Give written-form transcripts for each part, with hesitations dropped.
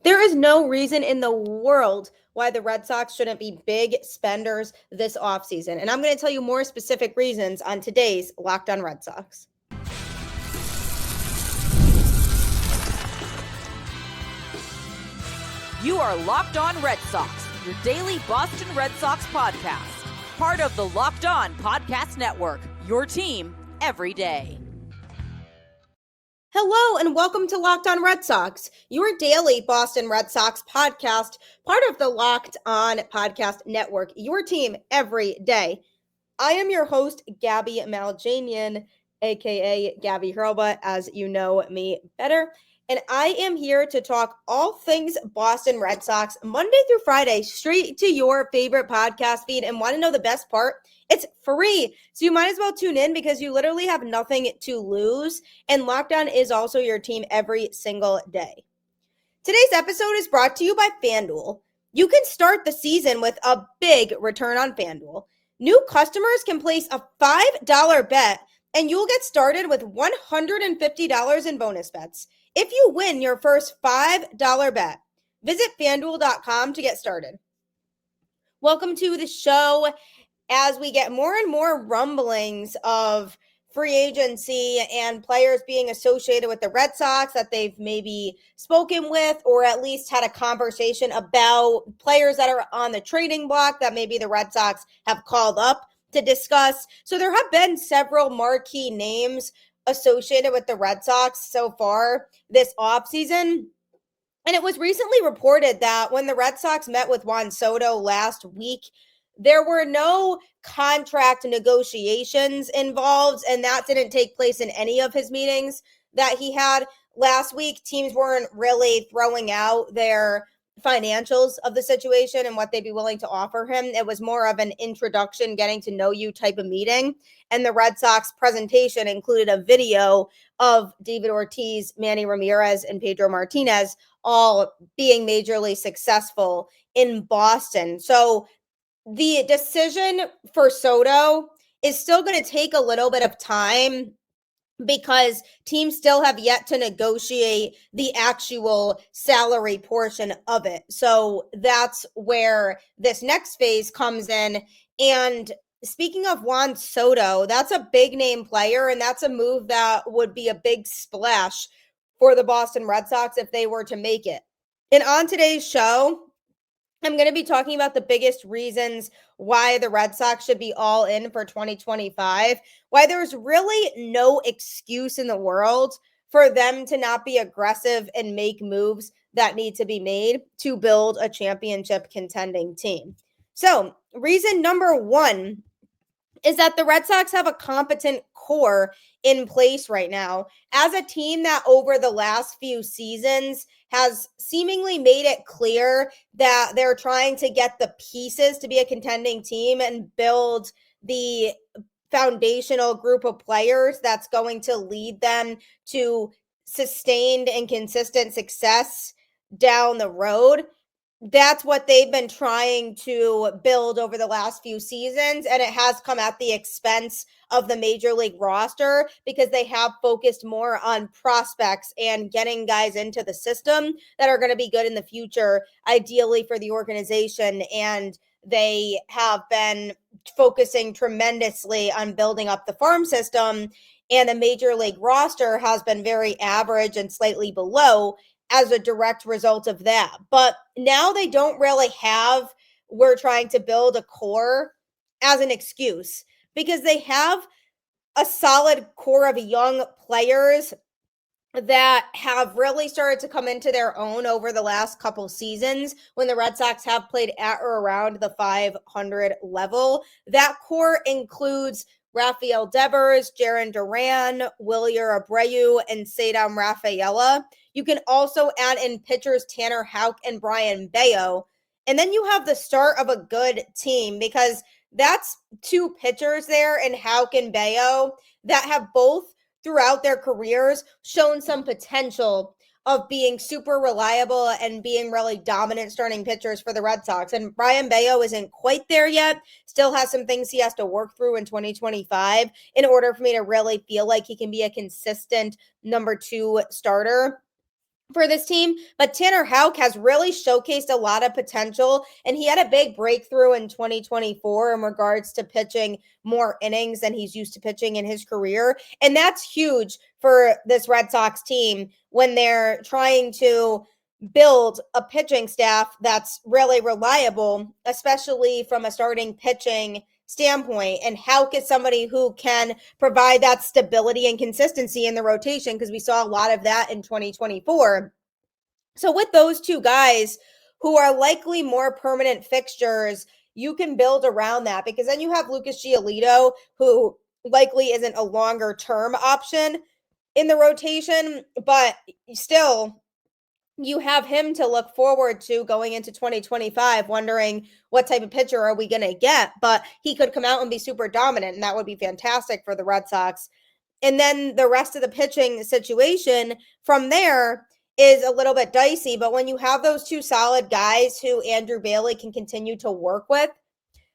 There is no reason in the world why the Red Sox shouldn't be big spenders this offseason. And I'm going to tell you more specific reasons on today's Locked On Red Sox. You are Locked On Red Sox, your daily Boston Red Sox podcast. Part of the Locked On Podcast Network, your team every day. Hello and welcome to Locked On Red Sox, your daily Boston Red Sox podcast, part of the Locked On Podcast Network, your team every day. I am your host, Gabby Maljanian, aka Gabby Hurlbut, as you know me better. And I am here to talk all things Boston Red Sox Monday through Friday, straight to your favorite podcast feed. And want to know the best part? It's free. So you might as well tune in because you literally have nothing to lose. And Locked On is also your team every single day. Today's episode is brought to you by FanDuel. You can start the season with a big return on FanDuel. New customers can place a $5 bet and you'll get started with $150 in bonus bets if you win your first $5 bet. Visit FanDuel.com to get started. Welcome to the show. As we get more and more rumblings of free agency and players being associated with the Red Sox that they've maybe spoken with or at least had a conversation about, players that are on the trading block that maybe the Red Sox have called up to discuss. So there have been several marquee names associated with the Red Sox so far this offseason. And it was recently reported that when the Red Sox met with Juan Soto last week, there were no contract negotiations involved, and that didn't take place in any of his meetings that he had last week. Teams weren't really throwing out their financials of the situation and what they'd be willing to offer him. It was more of an introduction, getting to know you type of meeting. And the Red Sox presentation included a video of David Ortiz, Manny Ramirez, and Pedro Martinez all being majorly successful in Boston. So the decision for Soto is still going to take a little bit of time because teams still have yet to negotiate the actual salary portion of it. So that's where this next phase comes in. And speaking of Juan Soto, that's a big name player, and that's a move that would be a big splash for the Boston Red Sox if they were to make it. And on today's show, I'm going to be talking about the biggest reasons why the Red Sox should be all in for 2025, why there's really no excuse in the world for them to not be aggressive and make moves that need to be made to build a championship contending team. So, reason number one is that the Red Sox have a competent core in place right now as a team that over the last few seasons has seemingly made it clear that they're trying to get the pieces to be a contending team and build the foundational group of players that's going to lead them to sustained and consistent success down the road. That's what they've been trying to build over the last few seasons, and it has come at the expense of the major league roster because they have focused more on prospects and getting guys into the system that are going to be good in the future, ideally for the organization. And they have been focusing tremendously on building up the farm system, and the major league roster has been very average and slightly below as a direct result of that. But now they don't really have, we're trying to build a core as an excuse because they have a solid core of young players that have really started to come into their own over the last couple seasons when the Red Sox have played at or around the 500 level. That core includes Rafael, Jarren, Duran, Wilyer Abreu, and Sadam Rafaela. You can also add in pitchers Tanner Houck and Brayan Bello. And then you have the start of a good team because that's two pitchers there in Houck and Bello that have both throughout their careers shown some potential of being super reliable and being really dominant starting pitchers for the Red Sox. And Brayan Bello isn't quite there yet, still has some things he has to work through in 2025 in order for me to really feel like he can be a consistent number two starter. for this team, but Tanner Houck has really showcased a lot of potential, and he had a big breakthrough in 2024 in regards to pitching more innings than he's used to pitching in his career, and that's huge for this Red Sox team when they're trying to build a pitching staff that's really reliable, especially from a starting pitching standpoint. And Houck is somebody who can provide that stability and consistency in the rotation because we saw a lot of that in 2024. So with those two guys who are likely more permanent fixtures, you can build around that because then you have Lucas Giolito, who likely isn't a longer term option in the rotation, but still you have him to look forward to going into 2025, wondering what type of pitcher are we going to get. But he could come out and be super dominant, and that would be fantastic for the Red Sox. And then the rest of the pitching situation from there is a little bit dicey. But when you have those two solid guys who Andrew Bailey can continue to work with,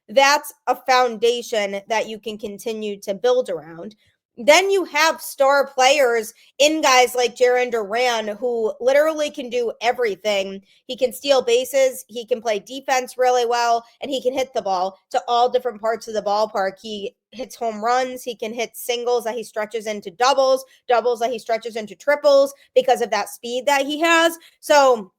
that's a foundation that you can continue to build around. Then you have star players in guys like Jarren Duran, who literally can do everything. He can steal bases, he can play defense really well, and he can hit the ball to all different parts of the ballpark. He hits home runs, he can hit singles that he stretches into doubles, doubles that he stretches into triples because of that speed that he has. So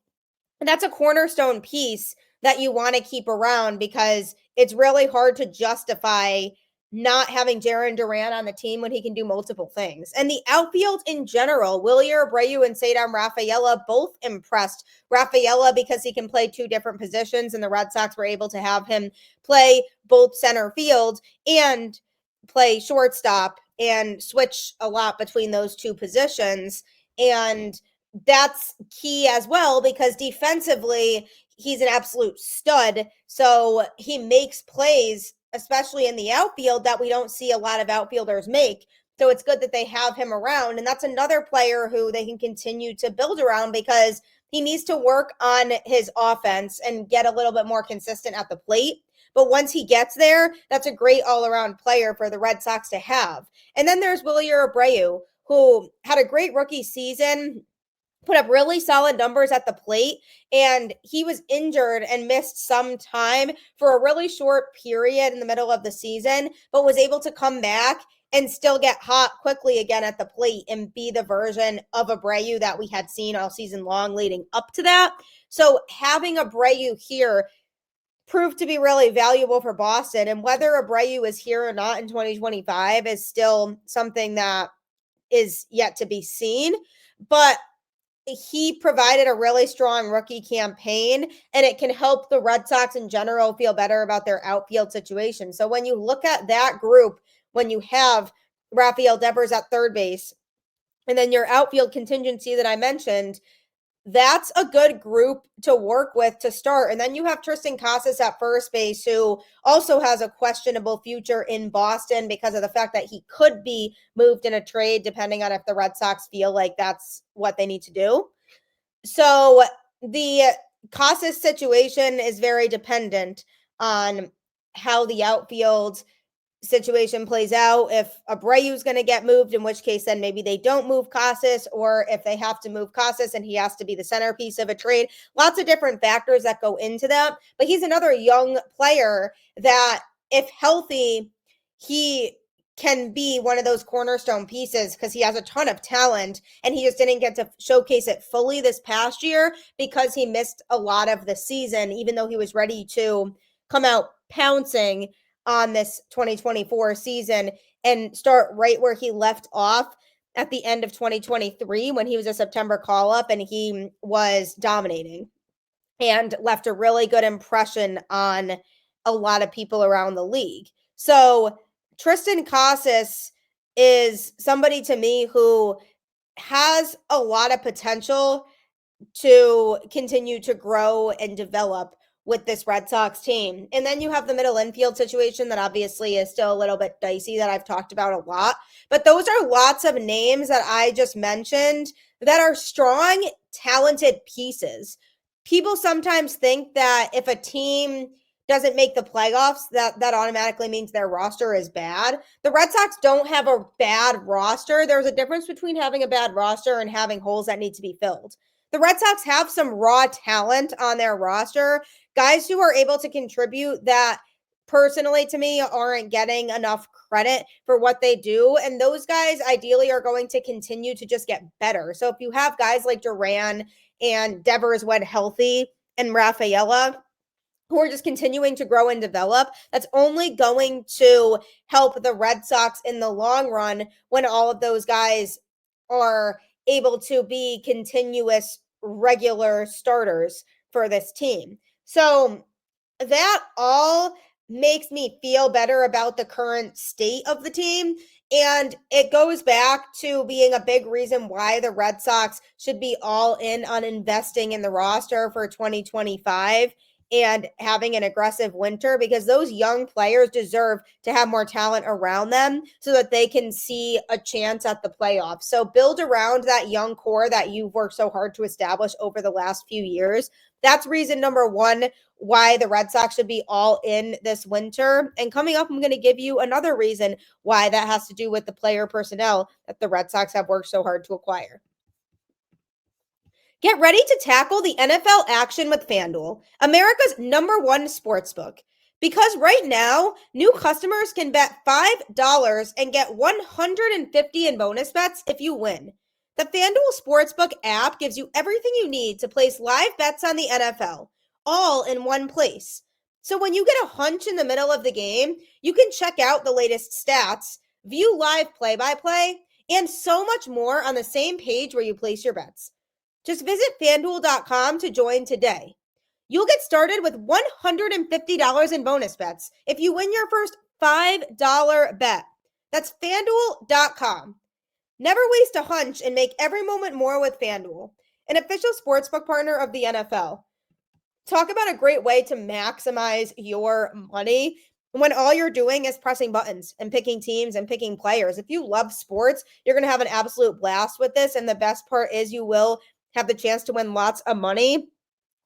that's a cornerstone piece that you want to keep around because it's really hard to justify not having Jarren Duran on the team when he can do multiple things. And the outfield in general, Wilyer Abreu and Cedar Rafaela both impressed. Rafaela because he can play two different positions, and the Red Sox were able to have him play both center field and play shortstop and switch a lot between those two positions. And that's key as well because defensively, he's an absolute stud. So he makes plays, especially in the outfield, that we don't see a lot of outfielders make. So it's good that they have him around. And that's another player who they can continue to build around because he needs to work on his offense and get a little bit more consistent at the plate. But once he gets there, that's a great all-around player for the Red Sox to have. And then there's Wilyer Abreu, who had a great rookie season, put up really solid numbers at the plate, and he was injured and missed some time for a really short period in the middle of the season, but was able to come back and still get hot quickly again at the plate and be the version of Abreu that we had seen all season long leading up to that. So having Abreu here proved to be really valuable for Boston, and whether Abreu is here or not in 2025 is still something that is yet to be seen. But he provided a really strong rookie campaign, and it can help the Red Sox in general feel better about their outfield situation. So when you look at that group, when you have Rafael Devers at third base, and then your outfield contingency that I mentioned, that's a good group to work with to start. And then you have Tristan Casas at first base, who also has a questionable future in Boston because of the fact that he could be moved in a trade, depending on if the Red Sox feel like that's what they need to do. So the Casas situation is very dependent on how the outfield situation plays out. If Abreu is going to get moved, in which case then maybe they don't move Casas, or if they have to move Casas and he has to be the centerpiece of a trade. Lots of different factors that go into that. But he's another young player that, if healthy, he can be one of those cornerstone pieces because he has a ton of talent, and he just didn't get to showcase it fully this past year because he missed a lot of the season, even though he was ready to come out pouncing on this 2024 season and start right where he left off at the end of 2023 when he was a September call-up and he was dominating and left a really good impression on a lot of people around the league. So Tristan Casas is somebody to me who has a lot of potential to continue to grow and develop with this Red Sox team. And then you have the middle infield situation that obviously is still a little bit dicey that I've talked about a lot. But those are lots of names that I just mentioned that are strong, talented pieces. People sometimes think that if a team doesn't make the playoffs, that automatically means their roster is bad. The Red Sox don't have a bad roster. There's a difference between having a bad roster and having holes that need to be filled. The Red Sox have some raw talent on their roster, guys who are able to contribute that personally to me aren't getting enough credit for what they do. And those guys ideally are going to continue to just get better. So if you have guys like Duran and Devers when healthy and Rafaela, who are just continuing to grow and develop, that's only going to help the Red Sox in the long run when all of those guys are able to be continuous regular starters for this team. So that all makes me feel better about the current state of the team. And it goes back to being a big reason why the Red Sox should be all in on investing in the roster for 2025 and having an aggressive winter, because those young players deserve to have more talent around them so that they can see a chance at the playoffs. So build around that young core that you've worked so hard to establish over the last few years. That's reason number one why the Red Sox should be all in this winter. And coming up, I'm going to give you another reason why that has to do with the player personnel that the Red Sox have worked so hard to acquire. Get ready to tackle the NFL action with FanDuel, America's #1 sportsbook. Because right now, new customers can bet $5 and get $150 in bonus bets if you win. The FanDuel Sportsbook app gives you everything you need to place live bets on the NFL, all in one place. So when you get a hunch in the middle of the game, you can check out the latest stats, view live play-by-play, and so much more on the same page where you place your bets. Just visit FanDuel.com to join today. You'll get started with $150 in bonus bets if you win your first $5 bet. That's FanDuel.com. Never waste a hunch and make every moment more with FanDuel, an official sportsbook partner of the NFL. Talk about a great way to maximize your money when all you're doing is pressing buttons and picking teams and picking players. If you love sports, you're going to have an absolute blast with this. And the best part is you will have the chance to win lots of money.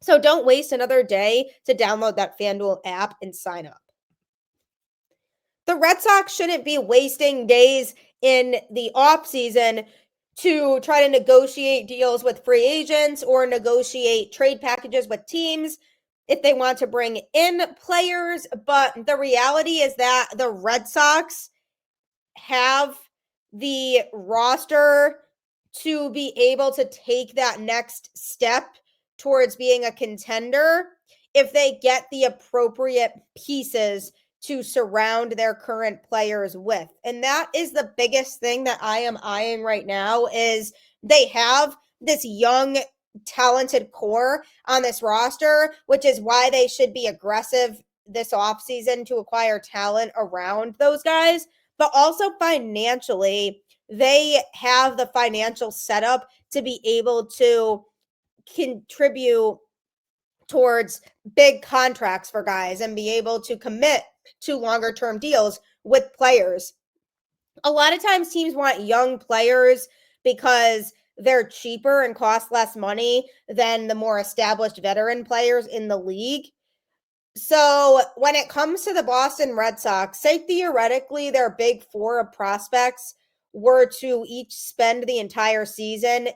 So don't waste another day to download that FanDuel app and sign up. The Red Sox shouldn't be wasting days in the offseason to try to negotiate deals with free agents or negotiate trade packages with teams if they want to bring in players. But the reality is that the Red Sox have the roster to be able to take that next step towards being a contender if they get the appropriate pieces to surround their current players with. And that is the biggest thing that I am eyeing right now is they have this young, talented core on this roster, which is why they should be aggressive this offseason to acquire talent around those guys. But also financially, they have the financial setup to be able to contribute towards big contracts for guys and be able to commit to longer term deals with players. A lot of times teams want young players because they're cheaper and cost less money than the more established veteran players in the league. So when it comes to the Boston Red Sox, say theoretically their big four of prospects were to each spend the entire season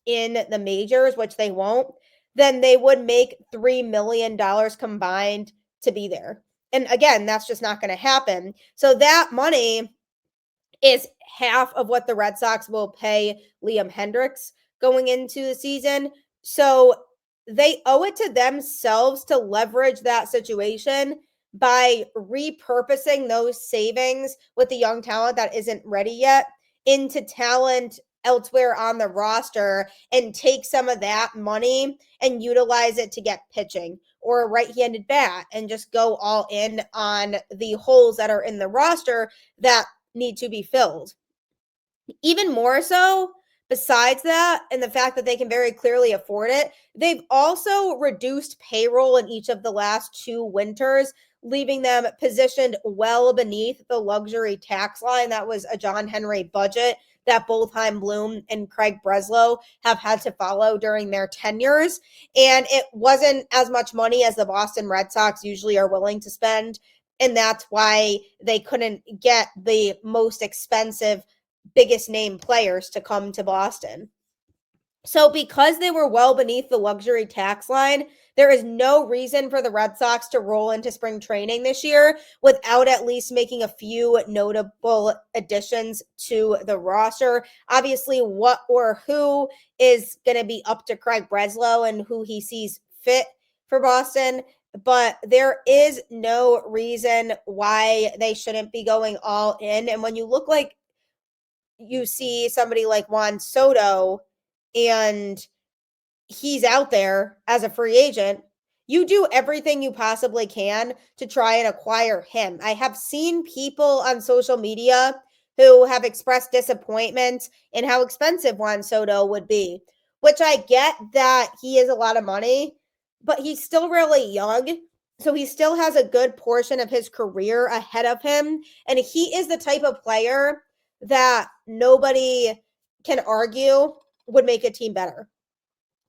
in the majors, which they won't, then they would make $3 million combined to be there. And again, that's just not going to happen. So that money is half of what the Red Sox will pay Liam Hendriks going into the season. So they owe it to themselves to leverage that situation by repurposing those savings with the young talent that isn't ready yet into talent elsewhere on the roster and take some of that money and utilize it to get pitching or a right-handed bat and just go all in on the holes that are in the roster that need to be filled. Even more so, besides that, and the fact that they can very clearly afford it, they've also reduced payroll in each of the last 2 winters, leaving them positioned well beneath the luxury tax line. That was a John Henry budget that both Chaim Bloom and Craig Breslow have had to follow during their tenures. And it wasn't as much money as the Boston Red Sox usually are willing to spend. And that's why they couldn't get the most expensive, biggest name players to come to Boston. So because they were well beneath the luxury tax line, there is no reason for the Red Sox to roll into spring training this year without at least making a few notable additions to the roster. Obviously, what or who is going to be up to Craig Breslow and who he sees fit for Boston, but there is no reason why they shouldn't be going all in. And when you look like you see somebody like Juan Soto and he's out there as a free agent, you do everything you possibly can to try and acquire him. I have seen people on social media who have expressed disappointment in how expensive Juan Soto would be, which I get that he is a lot of money, but he's still really young. So he still has a good portion of his career ahead of him. And he is the type of player that nobody can argue would make a team better.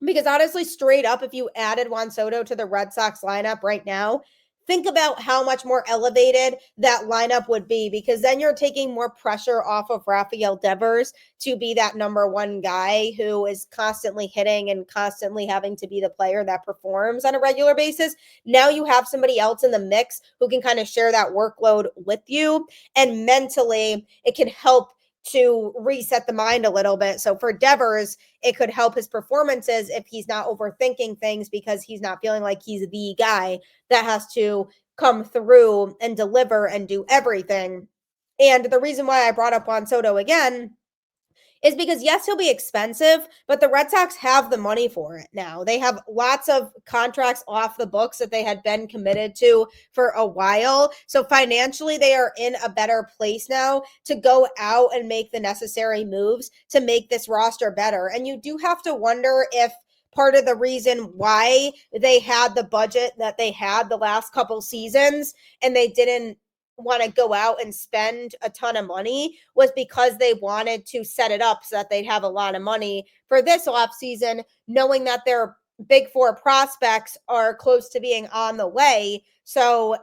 Because honestly, straight up, if you added Juan Soto to the Red Sox lineup right now, think about how much more elevated that lineup would be, because then you're taking more pressure off of Rafael Devers to be that number one guy who is constantly hitting and constantly having to be the player that performs on a regular basis. Now you have somebody else in the mix who can kind of share that workload with you, and mentally it can help to reset the mind a little bit. So for Devers, it could help his performances if he's not overthinking things because he's not feeling like he's the guy that has to come through and deliver and do everything. And the reason why I brought up Juan Soto again is because, yes, he'll be expensive, but the Red Sox have the money for it now. They have lots of contracts off the books that they had been committed to for a while. So financially, they are in a better place now to go out and make the necessary moves to make this roster better. And you do have to wonder if part of the reason why they had the budget that they had the last couple seasons and they didn't want to go out and spend a ton of money was because they wanted to set it up so that they'd have a lot of money for this offseason, knowing that their big four prospects are close to being on the way. So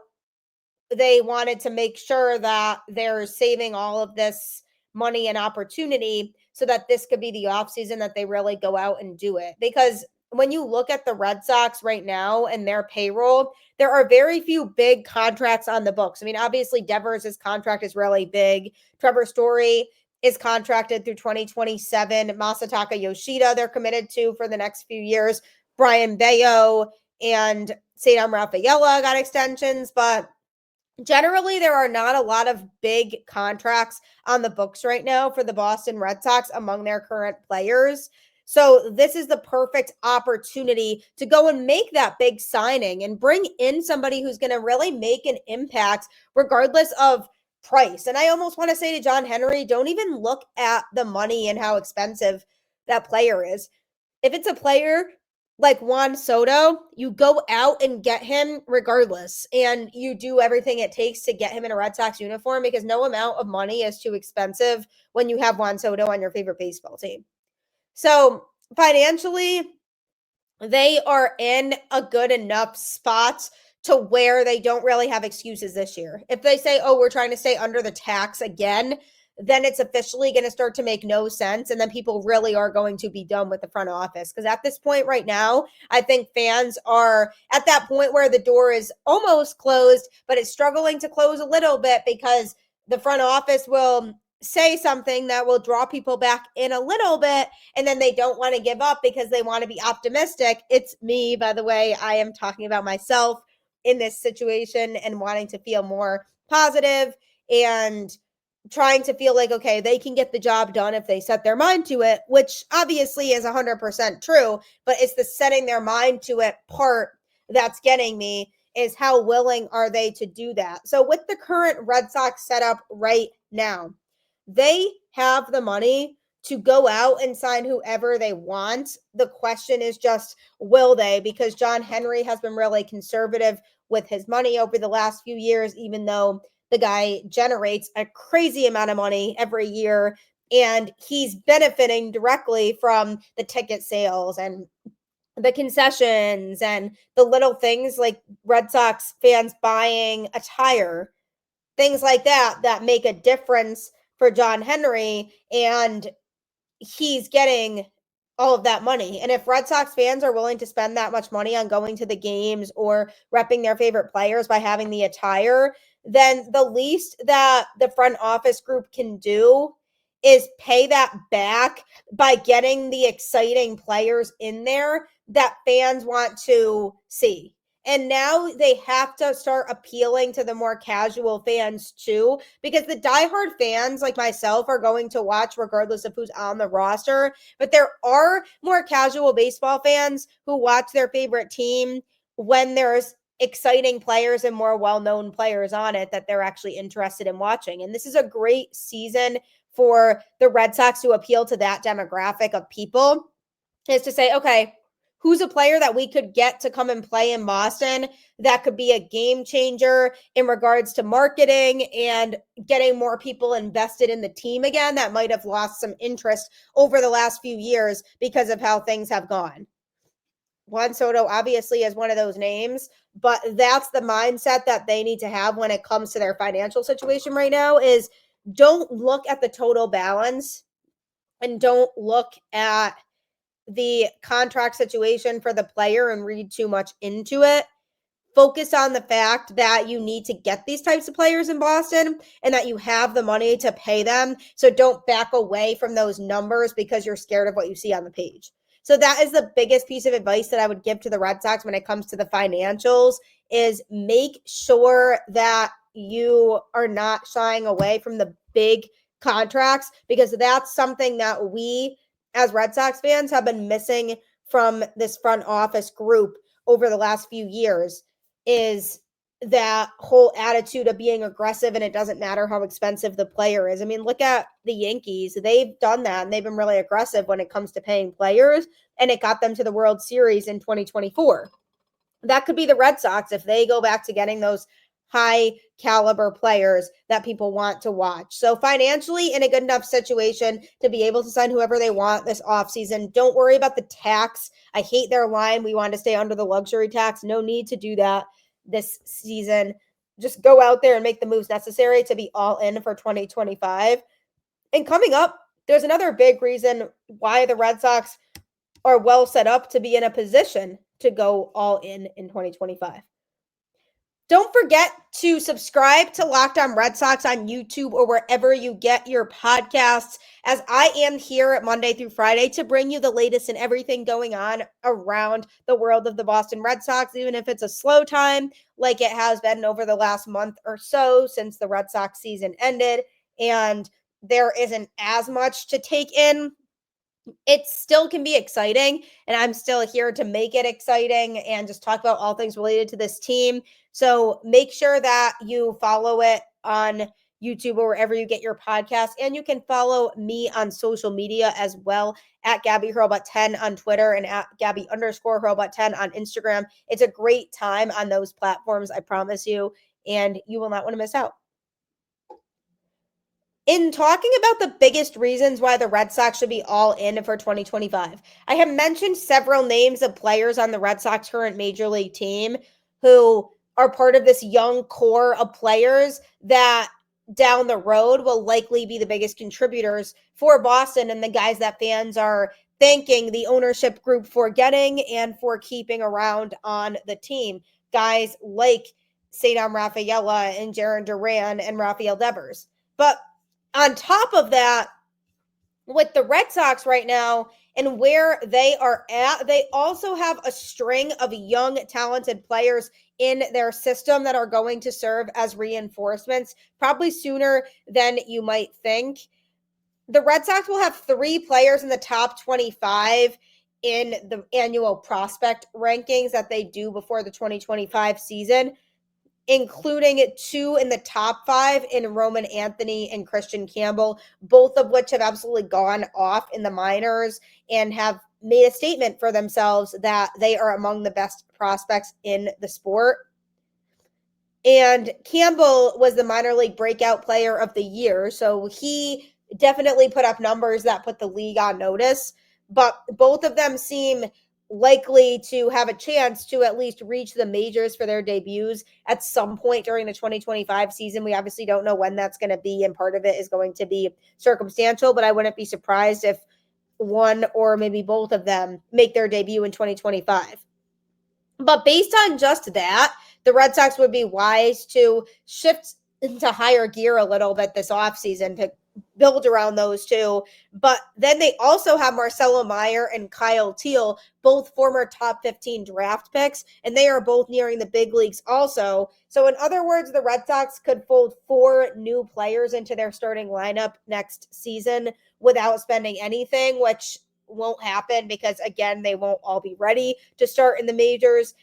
they wanted to make sure that they're saving all of this money and opportunity so that this could be the offseason that they really go out and do it. Because when you look at the Red Sox right now and their payroll, there are very few big contracts on the books. I mean, obviously, Devers' contract is really big. Trevor Story is contracted through 2027. Masataka Yoshida, they're committed to for the next few years. Brian Bayo and Sadam Rafaela got extensions, but generally, there are not a lot of big contracts on the books right now for the Boston Red Sox among their current players. So this is the perfect opportunity to go and make that big signing and bring in somebody who's going to really make an impact regardless of price. And I almost want to say to John Henry, don't even look at the money and how expensive that player is. If it's a player like Juan Soto, you go out and get him regardless. And you do everything it takes to get him in a Red Sox uniform, because no amount of money is too expensive when you have Juan Soto on your favorite baseball team. So financially, they are in a good enough spot to where they don't really have excuses this year. If they say, oh, we're trying to stay under the tax again, then it's officially going to start to make no sense. And then people really are going to be done with the front office. Because at this point right now, I think fans are at that point where the door is almost closed, but it's struggling to close a little bit because the front office will say something that will draw people back in a little bit, and then they don't want to give up because they want to be optimistic. It's me, by the way. I am talking about myself in this situation and wanting to feel more positive and trying to feel like, okay, they can get the job done if they set their mind to it, which obviously is 100% true, but it's the setting their mind to it part that's getting me, is how willing are they to do that. So with the current Red Sox setup right now, they have the money to go out and sign whoever they want. The question is just, will they? Because John Henry has been really conservative with his money over the last few years, even though the guy generates a crazy amount of money every year, and he's benefiting directly from the ticket sales and the concessions and the little things like Red Sox fans buying attire, things like that, that make a difference for John Henry. And he's getting all of that money. And if Red Sox fans are willing to spend that much money on going to the games or repping their favorite players by having the attire, then the least that the front office group can do is pay that back by getting the exciting players in there that fans want to see. And now they have to start appealing to the more casual fans too, because the diehard fans like myself are going to watch regardless of who's on the roster. But there are more casual baseball fans who watch their favorite team when there's exciting players and more well-known players on it that they're actually interested in watching. And this is a great season for the Red Sox to appeal to that demographic of people, is to say, okay, who's a player that we could get to come and play in Boston that could be a game changer in regards to marketing and getting more people invested in the team again that might have lost some interest over the last few years because of how things have gone. Juan Soto obviously is one of those names, but that's the mindset that they need to have when it comes to their financial situation right now, is don't look at the total balance and don't look at the contract situation for the player and read too much into it. Focus on the fact that you need to get these types of players in Boston and that you have the money to pay them. So don't back away from those numbers because you're scared of what you see on the page. So that is the biggest piece of advice that I would give to the Red Sox when it comes to the financials, is make sure that you are not shying away from the big contracts, because that's something that we as Red Sox fans have been missing from this front office group over the last few years, is that whole attitude of being aggressive and it doesn't matter how expensive the player is. I mean, look at the Yankees. They've done that and they've been really aggressive when it comes to paying players, and it got them to the World Series in 2024. That could be the Red Sox if they go back to getting those high caliber players that people want to watch. So financially in a good enough situation to be able to sign whoever they want this offseason. Don't worry about the tax. I hate their line. We want to stay under the luxury tax. No need to do that this season. Just go out there and make the moves necessary to be all in for 2025. And coming up, there's another big reason why the Red Sox are well set up to be in a position to go all in 2025. Don't forget to subscribe to Locked On Red Sox on YouTube or wherever you get your podcasts, as I am here Monday through Friday to bring you the latest in everything going on around the world of the Boston Red Sox, even if it's a slow time like it has been over the last month or so since the Red Sox season ended and there isn't as much to take in. It still can be exciting, and I'm still here to make it exciting and just talk about all things related to this team. So make sure that you follow it on YouTube or wherever you get your podcast, and you can follow me on social media as well, at Gabby Hurlbut 10 on Twitter and at Gabby_Hurlbut 10 on Instagram. It's a great time on those platforms, I promise you, and you will not want to miss out. In talking about the biggest reasons why the Red Sox should be all in for 2025, I have mentioned several names of players on the Red Sox current major league team who are part of this young core of players that down the road will likely be the biggest contributors for Boston, and the guys that fans are thanking the ownership group for getting and for keeping around on the team. Guys like Cedar Rafaela and Jarren Duran and Rafael Devers. But on top of that, with the Red Sox right now and where they are at, they also have a string of young, talented players in their system that are going to serve as reinforcements, probably sooner than you might think. The Red Sox will have 3 players in the top 25 in the annual prospect rankings that they do before the 2025 season, including 2 in the top 5 in Roman Anthony and Christian Campbell, both of which have absolutely gone off in the minors and have made a statement for themselves that they are among the best prospects in the sport. And Campbell was the minor league breakout player of the year, so he definitely put up numbers that put the league on notice. But both of them seem likely to have a chance to at least reach the majors for their debuts at some point during the 2025 season. We obviously don't know when that's going to be, and part of it is going to be circumstantial, but I wouldn't be surprised if one or maybe both of them make their debut in 2025. But based on just that, the Red Sox would be wise to shift into higher gear a little bit this offseason to build around those two. But then they also have Marcelo Meyer and Kyle Teal, both former top 15 draft picks, and they are both nearing the big leagues also. So in other words, the Red Sox could fold 4 new players into their starting lineup next season without spending anything, which won't happen because, again, they won't all be ready to start in the majors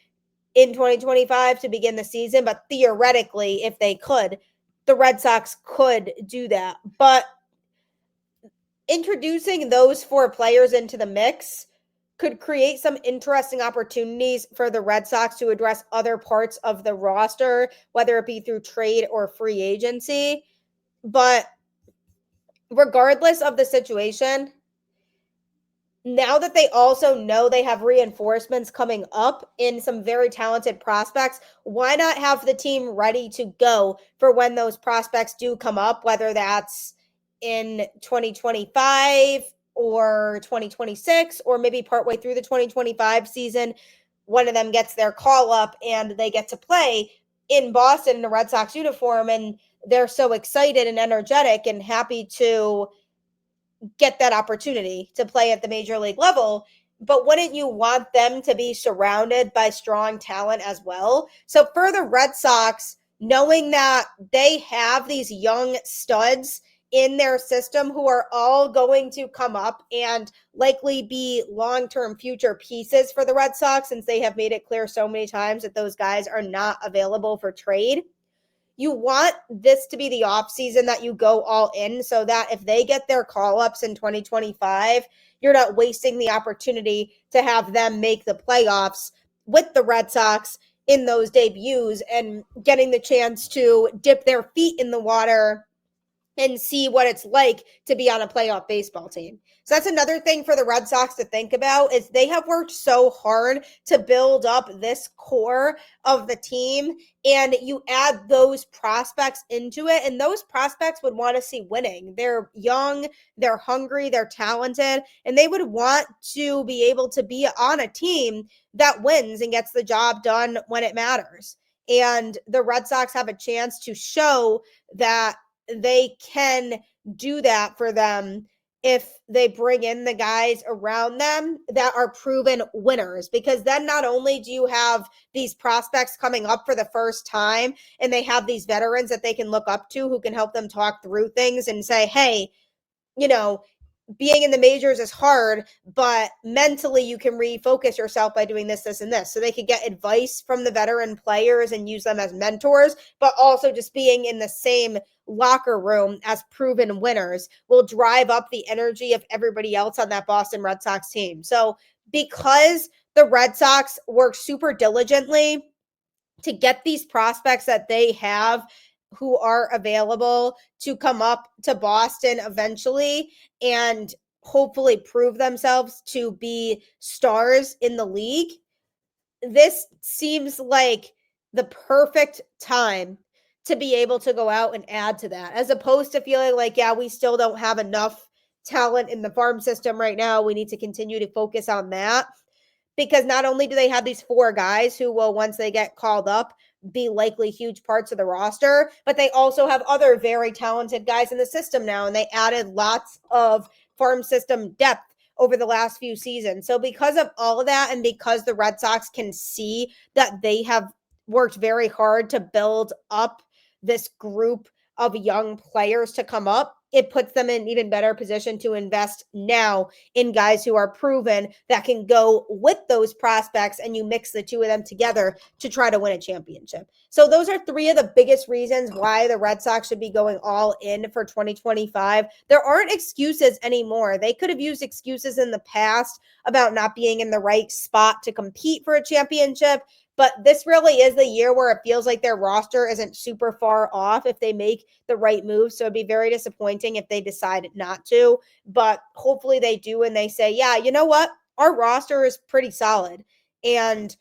in 2025 to begin the season. But theoretically, if they could, the Red Sox could do that. But introducing those 4 players into the mix could create some interesting opportunities for the Red Sox to address other parts of the roster, whether it be through trade or free agency. But regardless of the situation, now that they also know they have reinforcements coming up in some very talented prospects, why not have the team ready to go for when those prospects do come up, whether that's in 2025 or 2026, or maybe partway through the 2025 season, one of them gets their call up and they get to play in Boston in a Red Sox uniform, and they're so excited and energetic and happy to get that opportunity to play at the major league level. But wouldn't you want them to be surrounded by strong talent as well? So for the Red Sox, knowing that they have these young studs in their system who are all going to come up and likely be long-term future pieces for the Red Sox, since they have made it clear so many times that those guys are not available for trade. You want this to be the offseason that you go all in so that if they get their call-ups in 2025, you're not wasting the opportunity to have them make the playoffs with the Red Sox in those debuts and getting the chance to dip their feet in the water and see what it's like to be on a playoff baseball team. So that's another thing for the Red Sox to think about, is they have worked so hard to build up this core of the team, and you add those prospects into it, and those prospects would want to see winning. They're young, they're hungry, they're talented, and they would want to be able to be on a team that wins and gets the job done when it matters. And the Red Sox have a chance to show that they can do that for them if they bring in the guys around them that are proven winners. Because then not only do you have these prospects coming up for the first time, and they have these veterans that they can look up to who can help them talk through things and say, hey, being in the majors is hard, but mentally you can refocus yourself by doing this, this, and this. So they could get advice from the veteran players and use them as mentors, but also just being in the same locker room as proven winners will drive up the energy of everybody else on that Boston Red Sox team. So because the Red Sox work super diligently to get these prospects that they have who are available to come up to Boston eventually and hopefully prove themselves to be stars in the league, this seems like the perfect time to be able to go out and add to that, as opposed to feeling like, yeah, we still don't have enough talent in the farm system right now. We need to continue to focus on that. Because not only do they have these 4 guys who will, once they get called up, be likely huge parts of the roster, but they also have other very talented guys in the system now, and they added lots of farm system depth over the last few seasons. So because of all of that, and because the Red Sox can see that they have worked very hard to build up this group of young players to come up, it puts them in an even better position to invest now in guys who are proven that can go with those prospects, and you mix the two of them together to try to win a championship. So those are 3 of the biggest reasons why the Red Sox should be going all in for 2025. There aren't excuses anymore. They could have used excuses in the past about not being in the right spot to compete for a championship, but this really is the year where it feels like their roster isn't super far off if they make the right moves. So it'd be very disappointing if they decide not to, but hopefully they do, and they say, yeah, you know what? Our roster is pretty solid, and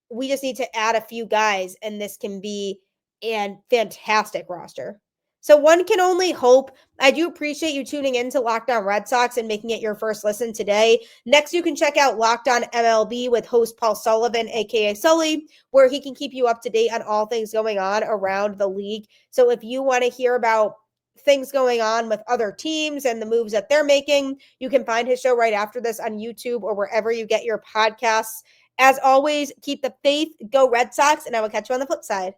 we just need to add a few guys, and this can be a fantastic roster. So one can only hope. I do appreciate you tuning in to Locked On Red Sox and making it your first listen today. Next, you can check out Locked On MLB with host Paul Sullivan, aka Sully, where he can keep you up to date on all things going on around the league. So if you want to hear about things going on with other teams and the moves that they're making, you can find his show right after this on YouTube or wherever you get your podcasts. As always, keep the faith, go Red Sox, and I will catch you on the flip side.